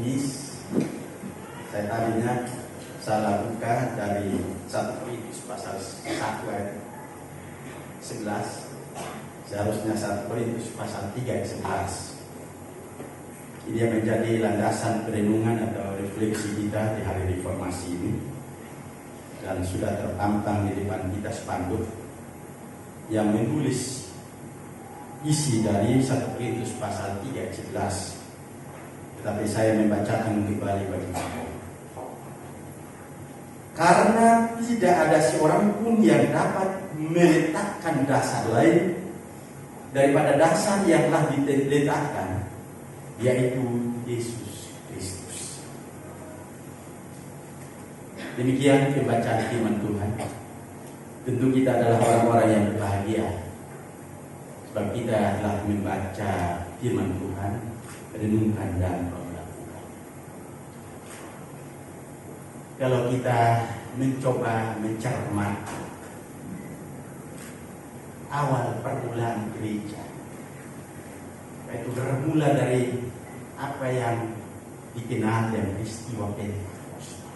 Katekis. Saya tadinya salah buka dari 1 Korintus pasal 1 ayat 11. Seharusnya 1 Korintus pasal 3 ayat 11. Ini yang menjadi landasan perenungan atau refleksi kita di hari reformasi ini. Dan sudah terpampang di depan kita spanduk yang menulis isi dari 1 Korintus pasal 3 ayat 11. Tetapi saya membacakan kembali bagi kamu. Karena tidak ada seorang pun yang dapat meletakkan dasar lain daripada dasar yang telah diletakkan, yaitu Yesus Kristus. Demikian pembacaan firman Tuhan. Tentu kita adalah orang-orang yang berbahagia, sebab kita telah membaca firman Tuhan, renungkan dan melakukan. Kalau kita mencoba mencermat awal permulaan gereja, itu bermula dari apa yang dikenal dengan peristiwa Pentakosta.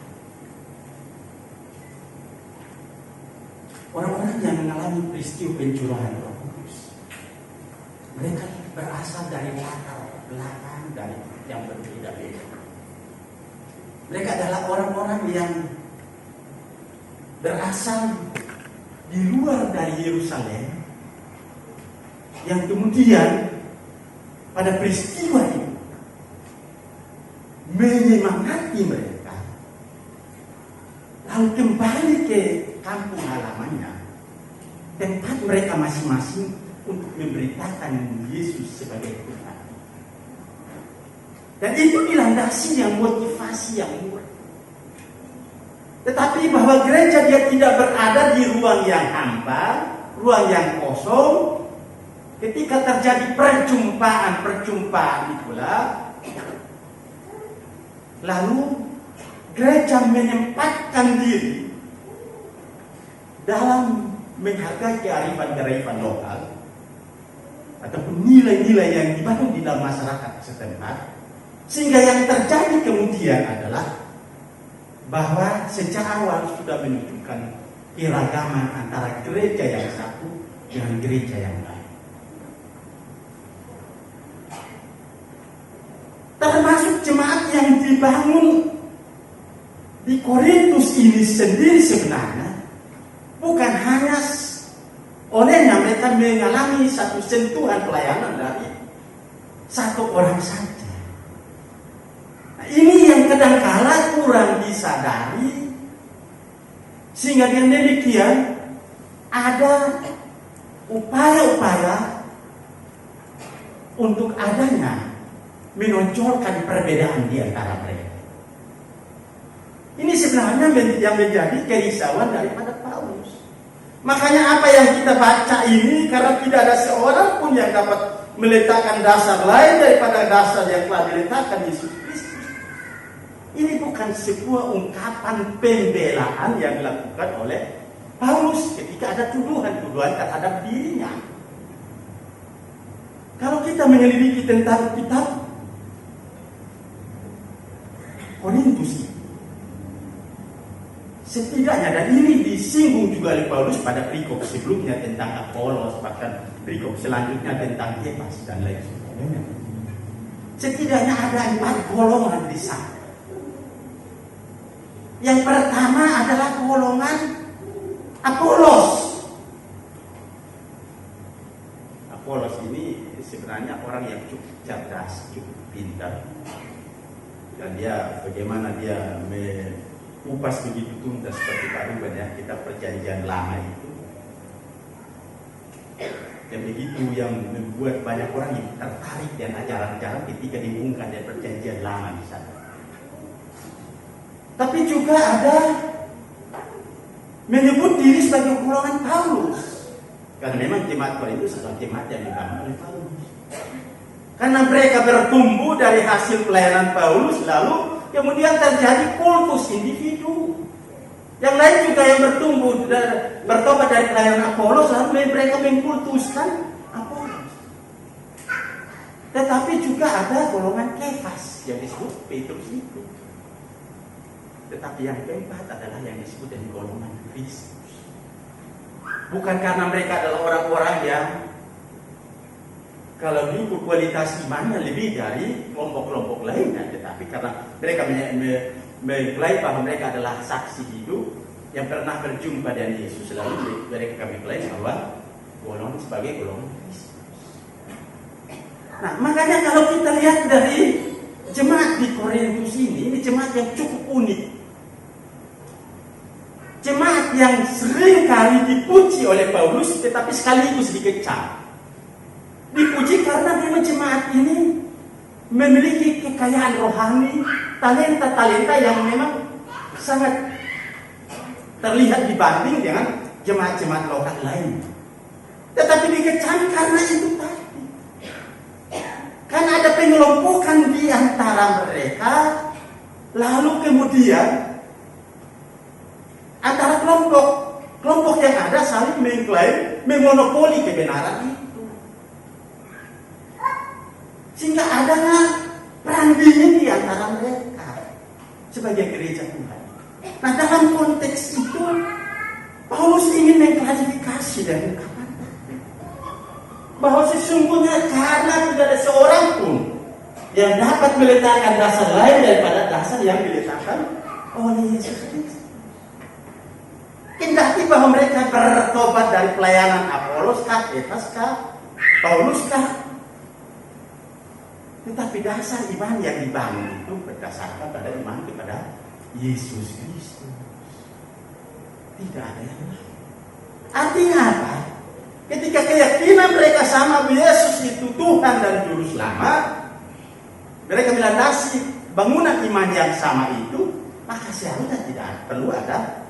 Orang-orang yang mengalami peristiwa pencurahan Roh Kudus, mereka berasal dari latar belakang dari yang berbeda-beda. Mereka adalah orang-orang yang berasal di luar dari Yerusalem, yang kemudian pada peristiwa itu menyemangati mereka, lalu kembali ke kampung halamannya, tempat mereka masing-masing untuk memberitakan Yesus sebagai Tuhan. Dan itu dilandasi yang motivasi yang murah. Tetapi bahwa gereja dia tidak berada di ruang yang hampa, ruang yang kosong. Ketika terjadi perjumpaan itulah, lalu gereja menempatkan diri dalam menghargai kearifan-kearifan lokal ataupun nilai-nilai yang dibangun di dalam masyarakat setempat, sehingga yang terjadi kemudian adalah bahwa sejak awal sudah menunjukkan keragaman antara gereja yang satu dengan gereja yang lain. Termasuk jemaat yang dibangun di Korintus ini sendiri sebenarnya bukan hanya olehnya mereka mengalami satu sentuhan pelayanan dari satu orang saja. Nah, ini yang kadangkala kurang disadari, sehingga dengan demikian ada upaya-upaya untuk adanya menonjolkan perbedaan di antara mereka. Ini sebenarnya yang menjadi kerisauan daripada Paulus. Makanya apa yang kita baca ini, karena tidak ada seorang pun yang dapat meletakkan dasar lain daripada dasar yang telah diletakkan Yesus Kristus. Ini bukan sebuah ungkapan pembelaan yang dilakukan oleh Paulus ketika ada tuduhan-tuduhan terhadap dirinya. Kalau kita menyelidiki tentang kitab Korintus, setidaknya, dan ini disinggung juga oleh Paulus pada perikop sebelumnya tentang Apolos, bahkan perikop selanjutnya tentang Kepas dan lain sebagainya. Setidaknya ada 4 golongan di sana. Yang pertama adalah golongan Apolos. Apolos ini sebenarnya orang yang cukup cerdas, cukup pintar. Dan dia bagaimana dia mengupas begitu tuntas seperti tadi banyak kita perjanjian lama itu. Dan begitu yang membuat banyak orang yang tertarik dengan ajaran-ajaran ketika diumumkan dari perjanjian lama di sana. Tapi juga ada menyebut diri sebagai golongan Paulus. Karena memang jemaat Korintus adalah jemaat yang dibangun oleh Paulus. Karena mereka bertumbuh dari hasil pelayanan Paulus, lalu kemudian terjadi kultus individu. Yang lain juga yang bertumbuh bertobat dari pelayanan Apolos, lalu mereka mengkultuskan Apolos. Tetapi juga ada golongan Kefas yang disebut Petrus itu. Tetapi yang keempat adalah yang disebut dengan golongan Kristus. Bukan karena mereka adalah orang-orang yang kalau diukur kualitas imannya lebih dari kelompok-kelompok lainnya, tetapi karena mereka mengklaim bahwa mereka adalah saksi hidup yang pernah berjumpa dengan Yesus, lalu mereka mengklaim bahwa golongan sebagai golongan Kristus. Nah, makanya kalau kita lihat dari jemaat di Korintus ini jemaat yang cukup unik. Jemaat yang sering kali dipuji oleh Paulus, tetapi sekaligus dikecam. Dipuji karena memang jemaat ini memiliki kekayaan rohani, talenta-talenta yang memang sangat terlihat dibanding dengan jemaat-jemaat lokal lain. Tetapi dikecam karena itu tadi. Karena ada pengelompokan di antara mereka, lalu kemudian antara kelompok yang ada saling mengklaim memonopoli kebenaran itu. Sehingga adanya perang dingin di antara mereka sebagai gereja Tuhan. Nah, dalam konteks itu Paulus ingin mengklarifikasi dan mengatakan bahwa sesungguhnya karena tidak ada seorang pun yang dapat meletakkan dasar lain daripada dasar yang diletakkan oleh Yesus Kristus. Kendati bahwa mereka bertobat dari pelayanan Apolos kah, Kefas kah, Paulus kah, tetapi dasar iman yang dibangun itu berdasarkan pada iman kepada Yesus Kristus. Tidak ada yang lain. Artinya apa? Ketika keyakinan mereka sama Yesus itu Tuhan dan Juru Selamat, mereka melandasi bangunan iman yang sama itu, maka seharusnya tidak perlu ada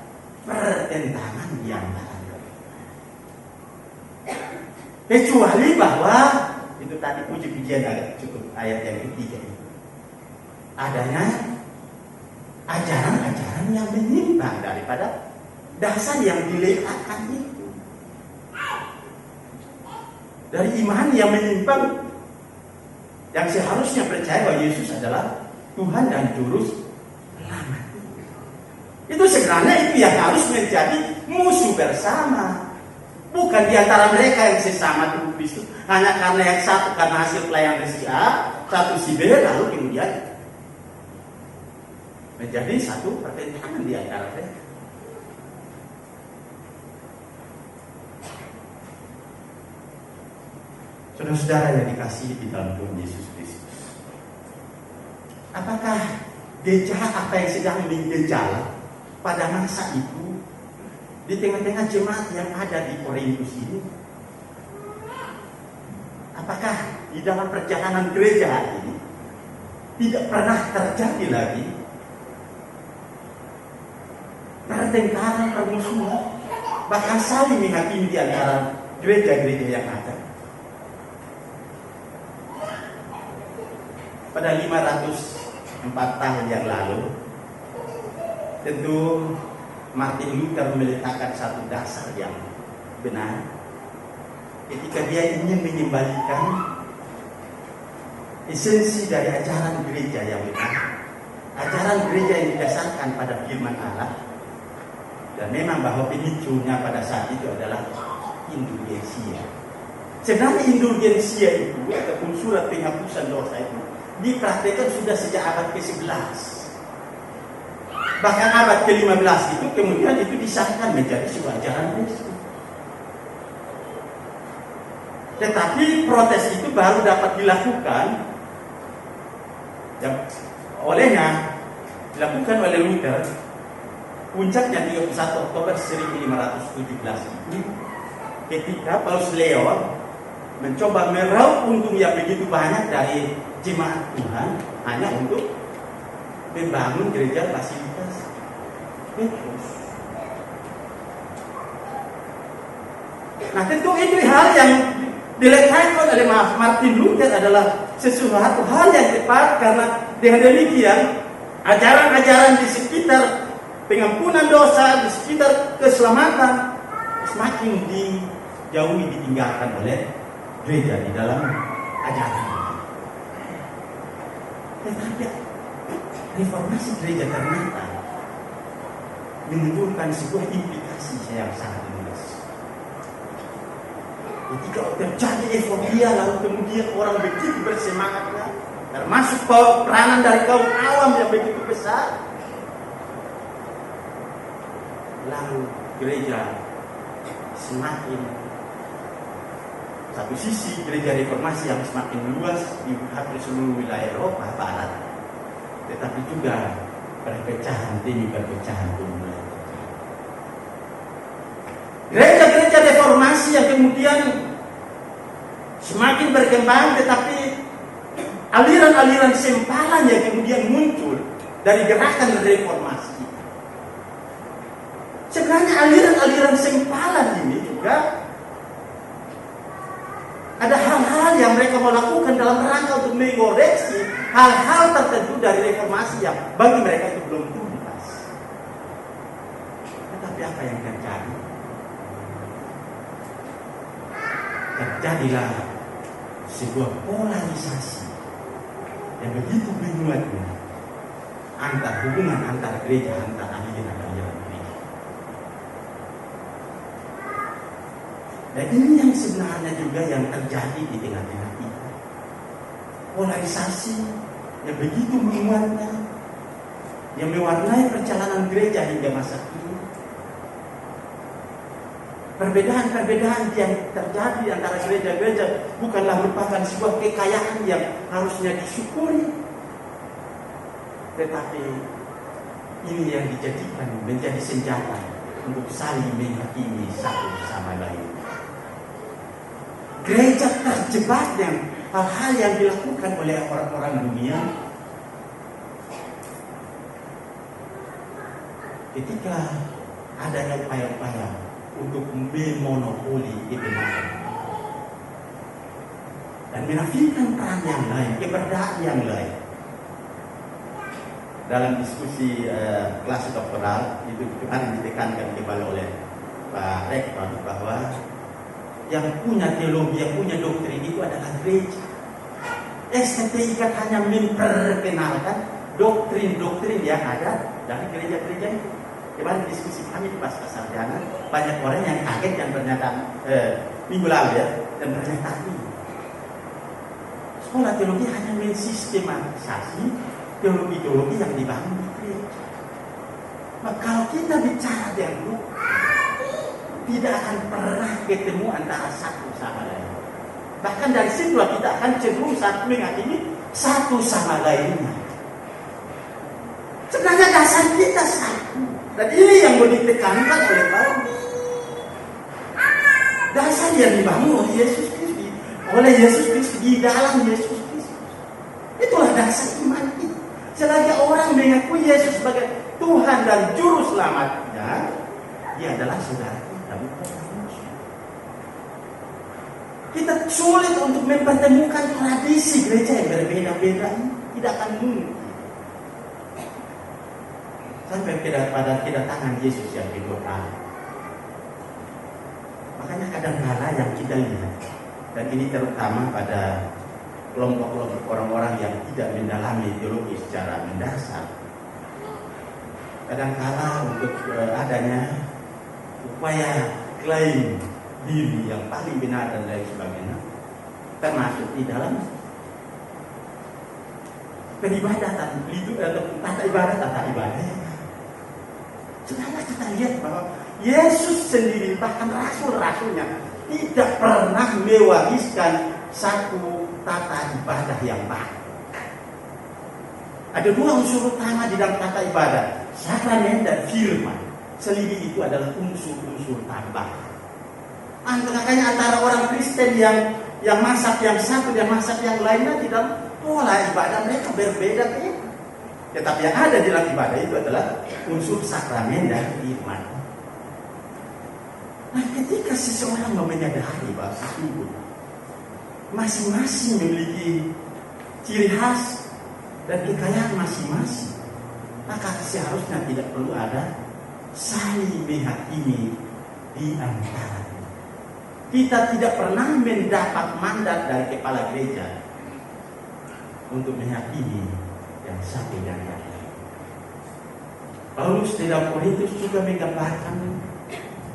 pertentangan di antara mereka. Kecuali bahwa itu tadi puji-pujian agak cukup ayat yang ketiga itu. Adanya ajaran-ajaran yang menyimpang daripada dasar yang diletakkan itu. Dari iman yang menyimpang yang seharusnya percaya bahwa Yesus adalah Tuhan dan Juru Selamat. Itu sebenarnya itu yang harus menjadi musuh bersama. Bukan di antara mereka yang sesama tubuh Kristus. Hanya karena yang satu karena hasil pelayanan si A, satu si B, lalu kemudian menjadi satu pertentangan di antara mereka. Saudara-saudara yang dikasihi di dalam Tuhan Yesus Kristus, apakah gejala apa yang sedang menggejala pada masa itu di tengah-tengah jemaat yang ada di Korintus ini? Apakah di dalam perjalanan gereja ini tidak pernah terjadi lagi pertengkaran, permusuhan, bahkan saling menghakimi di antara gereja-gereja yang ada? Pada 504 tahun yang lalu, tentu Martin Luther meletakkan satu dasar yang benar ketika dia ingin mengembalikan esensi dari ajaran gereja yang benar, ajaran gereja yang didasarkan pada firman Allah, dan memang bahwa pemicunya pada saat itu adalah indulgensia. Sebenarnya indulgensia itu ataupun surat penghapusan dosa itu dipraktikkan sudah sejak abad ke-11. Bahkan abad ke-15 itu kemudian itu disahkan menjadi sebuah ajaran Kristus. Tetapi protes itu baru dapat dilakukan dilakukan oleh Luther. Puncaknya 31 Oktober 1517 itu ketika Paus Leo mencoba meraup untung yang begitu banyak dari jemaat Tuhan hanya untuk membangun gereja Basilikas Petrus. Nah, tentu itu hal yang diletakkan oleh Martin Luther adalah sesuatu hal yang tepat, karena dengan demikian ajaran-ajaran di sekitar pengampunan dosa, di sekitar keselamatan semakin dijauhi, ditinggalkan oleh gereja di dalam ajaran. Tetapi reformasi gereja ternyata menimbulkan sebuah implikasi yang sangat luas. Ketika terjadi euforia, lalu kemudian orang begitu bersemangatnya, termasuk peranan dari kaum awam yang begitu besar. Lalu gereja semakin, satu sisi gereja reformasi yang semakin luas di hampir seluruh wilayah Eropa Barat, tetapi juga perpecahan demi perpecahan mulai. Gereja-gereja reformasi yang kemudian semakin berkembang, tetapi aliran-aliran sempalan yang kemudian muncul dari gerakan reformasi. Sebenarnya aliran-aliran sempalan ini juga ada hal-hal yang mereka mau lakukan dalam rangka untuk mengoreksi hal-hal tertentu dari reformasi yang bagi mereka itu belum tuntas. Tetapi apa yang terjadi? Terjadilah sebuah polarisasi yang begitu menyuatnya hubungan antar gereja, antar aliran-aliran gereja. Dan ini yang sebenarnya juga yang terjadi di tengah-tengah kita. Polarisasi yang begitu menguatnya, yang mewarnai perjalanan gereja hingga masa ini. Perbedaan-perbedaan yang terjadi antara gereja-gereja bukanlah merupakan sebuah kekayaan yang harusnya disyukuri, tetapi ini yang dijadikan menjadi senjata untuk saling menghakimi satu sama lain. Gereja terjebak dengan hal-hal yang dilakukan oleh orang-orang dunia. Ketika ada upaya-upaya untuk memonopoli kebenaran dan menafikan peran yang lain, keberadaan yang lain. Dalam diskusi kelas doktoral itu kan ditekankan kembali oleh Pak Rektor bahwa yang punya teologi, yang punya doktrin itu adalah gereja. STTI kan hanya memperkenalkan doktrin-doktrin yang ada dari gereja-gereja itu. Kemarin diskusi kami di Pasca Sarjana, banyak orang yang kaget yang ternyata minggu lalu ya, dan ternyata ini sekolah teologi hanya mensistematisasi teologi-teologi yang dibangun di gereja. Maka kalau kita bicara dialog, tidak akan pernah ketemu antara satu sama lain. Bahkan dari situlah kita akan cenderung satu menghakimi satu sama lainnya. Sebenarnya dasar kita satu. Dan ini yang mau ditekankan oleh Paulus. Dasar yang dibangun oleh Yesus Kristus, di dalam Yesus Kristus. Itulah dasar iman kita. Selagi orang mengakui Yesus sebagai Tuhan dan Juru Selamatnya, dia adalah saudara kita, bukan manusia. Kita sulit untuk mempertemukan tradisi gereja yang berbeda-beda ini. Tidak akan mungkin. Sampai pada kedatangan Yesus yang kedua kali. Makanya kadang-kala yang kita lihat, dan ini terutama pada kelompok-kelompok orang-orang yang tidak mendalami teologi secara mendasar, kadang-kala untuk adanya upaya klaim diri yang paling benar dan lain sebagainya, termasuk di dalam peribadatan, tata ibadah. Sebenarnya kita lihat bahwa Yesus sendiri, bahkan rasul-rasulnya, tidak pernah mewariskan satu tata ibadah yang baik. Ada dua unsur utama di dalam tata ibadah, sakramen dan firman. Selebih itu adalah unsur-unsur tambahan. Makanya antara orang Kristen yang masak yang satu dan masak yang lainnya, di dalam pola ibadah mereka berbeda. Tetapi yang ada di dalam ibadah itu adalah unsur sakramen dan firman. Nah, ketika seseorang menyadari bahwa sesungguhnya masing-masing memiliki ciri khas dan kekayaan masing-masing, maka seharusnya tidak perlu ada saling menghakimi di antara. Kita tidak pernah mendapat mandat dari kepala gereja untuk menghakimi yang satu dan yang lain. Paulus di dalam Korintus juga menggambarkan,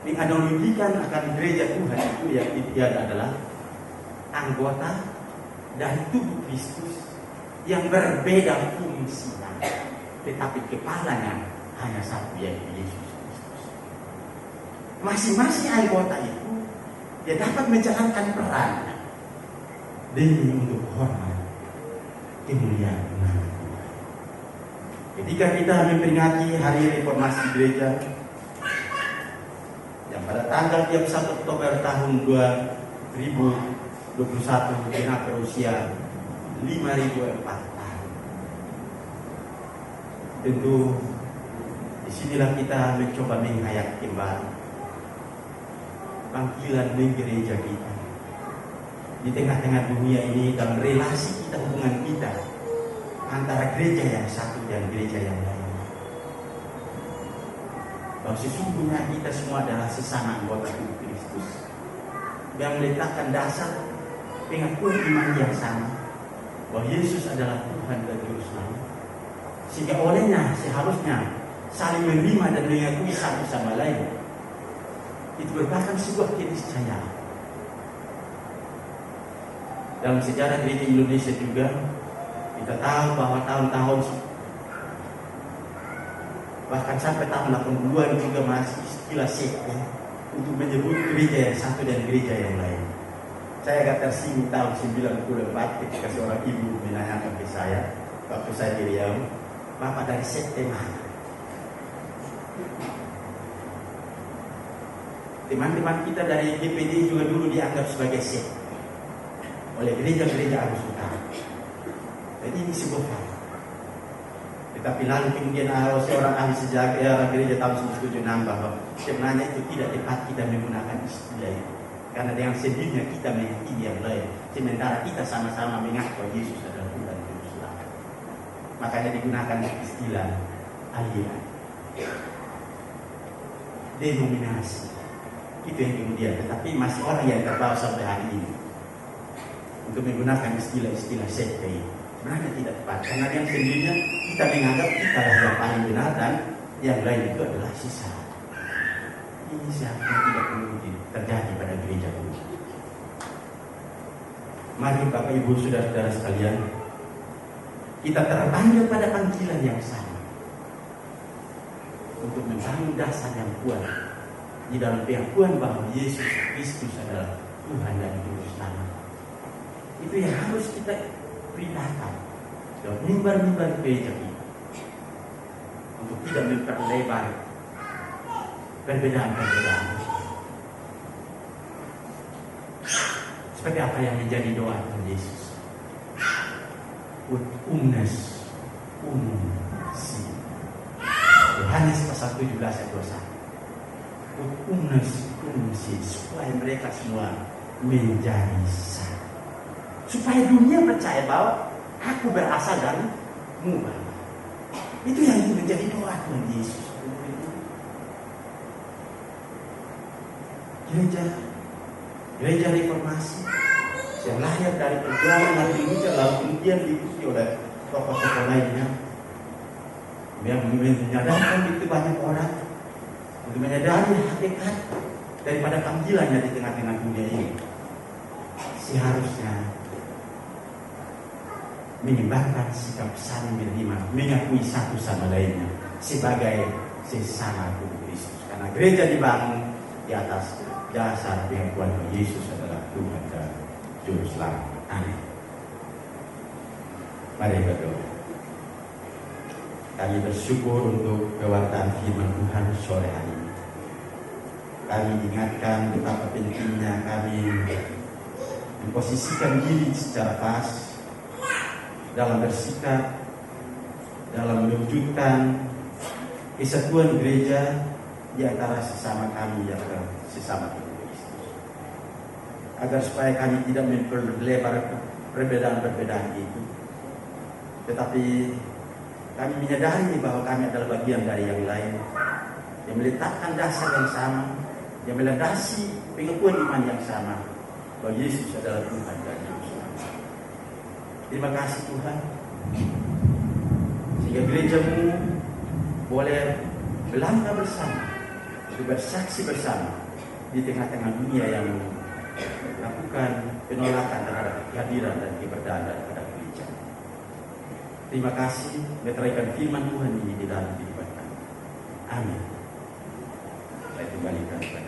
menganalogikan akan gereja Tuhan itu yang dia adalah anggota dari tubuh Kristus yang berbeda fungsinya, tetapi kepalanya hanya satu, yaitu Yesus Kristus. Masing-masing anggota itu dia dapat menjalankan perannya demi untuk hormat kemuliaan nama Tuhan. Ketika kita memperingati Hari Reformasi Gereja yang pada tanggal 1 Oktober tahun 2021 genap berusia 5.004 tahun. Tentu disinilah kita mencoba menghayat kembali panggilan gereja kita di tengah-tengah dunia ini, dalam relasi kita, hubungan kita antara gereja yang satu dan gereja yang lain. Bahwa sesungguhnya kita semua adalah sesama anggota tubuh Kristus yang meletakkan dasar pengakuan iman yang sama, bahwa Yesus adalah Tuhan dan Juru Selamat, sehingga olehnya seharusnya saling menerima dan mengakui satu sama lain. Itu merupakan sebuah keniscayaan. Dalam sejarah gereja Indonesia juga kita tahu bahwa tahun-tahun bahkan sampai tahun 80-an juga masih istilah sekte untuk menyebut gereja yang satu dan gereja yang lain. Saya agak tersinggung tahun 94 ketika seorang ibu menanyakan ke saya waktu saya di Riau, "Bapak dari sekte mana?" Teman-teman kita dari GPD juga dulu dianggap sebagai sekte oleh gereja-gereja Arus Utara. Jadi ini sebuah hal. Tetapi lalu kemudian seorang ahli sejarah gereja tahun 1976 bahwa sebenarnya itu tidak tepat kita menggunakan istilah itu, karena dengan sendirinya kita meyakini yang lain, sementara kita sama-sama mengaku bahwa Yesus adalah Tuhan dan Juru Selamat. Makanya digunakan istilah aliran, denominasi. Itu yang kemudian, tetapi masih orang yang terbawa sampai hari ini untuk menggunakan istilah-istilah sekte ini. Sebenarnya tidak tepat, karena yang sendirinya kita menganggap kita lah yang paling benar dan yang lain itu adalah sisa. Ini seharusnya tidak mungkin terjadi pada gereja ini. Mari Bapak Ibu Saudara-saudara sekalian, kita terpanggil pada panggilan yang sama untuk membangun dasar yang kuat di dalam pengakuan bahwa Yesus Kristus adalah Tuhan dan Juru Selamat. Itu yang harus kita perintahkan dalam mimbar-mimbar gereja kita, untuk tidak memperlebar perbedaan-perbedaan. Seperti apa yang menjadi doa Tuhan Yesus? Ut omnes unum si. Yohanes pasal 17 ayat 21. Ut omnes unum si, supaya mereka semua menjadi satu. Supaya dunia percaya bahwa aku berasal dari mu. Itu yang menjadi doa Tuhan Yesus. Gereja Reformasi yang lahir dari perjuangan Martin Luther, lalu kemudian diikuti oleh tokoh-tokoh lainnya yang menyadarkan itu banyak orang untuk menyadari hakikat daripada panggilannya di tengah-tengah dunia ini. Seharusnya mengembangkan sikap saling menerima, mengakui satu sama lainnya sebagai sesama tubuh Kristus. Karena gereja dibangun di atas dasar pengakuan bahwa Yesus adalah Tuhan dan Juru Selamat. Amin. Mari berdoa. Kami bersyukur untuk pewartaan firman Tuhan sore hari ini. Kami ingatkan betapa pentingnya kami memposisikan diri secara pas dalam bersikap, dalam mewujudkan kesatuan gereja di antara sesama kami yang sesama tubuh Kristus. Agar supaya kami tidak memperlebar perbedaan-perbedaan itu, tetapi kami menyadari bahwa kami adalah bagian dari yang lain, yang meletakkan dasar yang sama, yang melandasi pengakuan iman yang sama, bahwa Yesus adalah Tuhan dan Juru Selamat. Terima kasih Tuhan. sehingga gerejamu boleh melangkah bersama, bersaksi bersama di tengah-tengah dunia yang melakukan penolakan terhadap kehadiran dan keberadaan daripada gereja. Terima kasih, meteraikan firman Tuhan ini di dalam kehidupan kami. Amin. Saya kembalikan kepada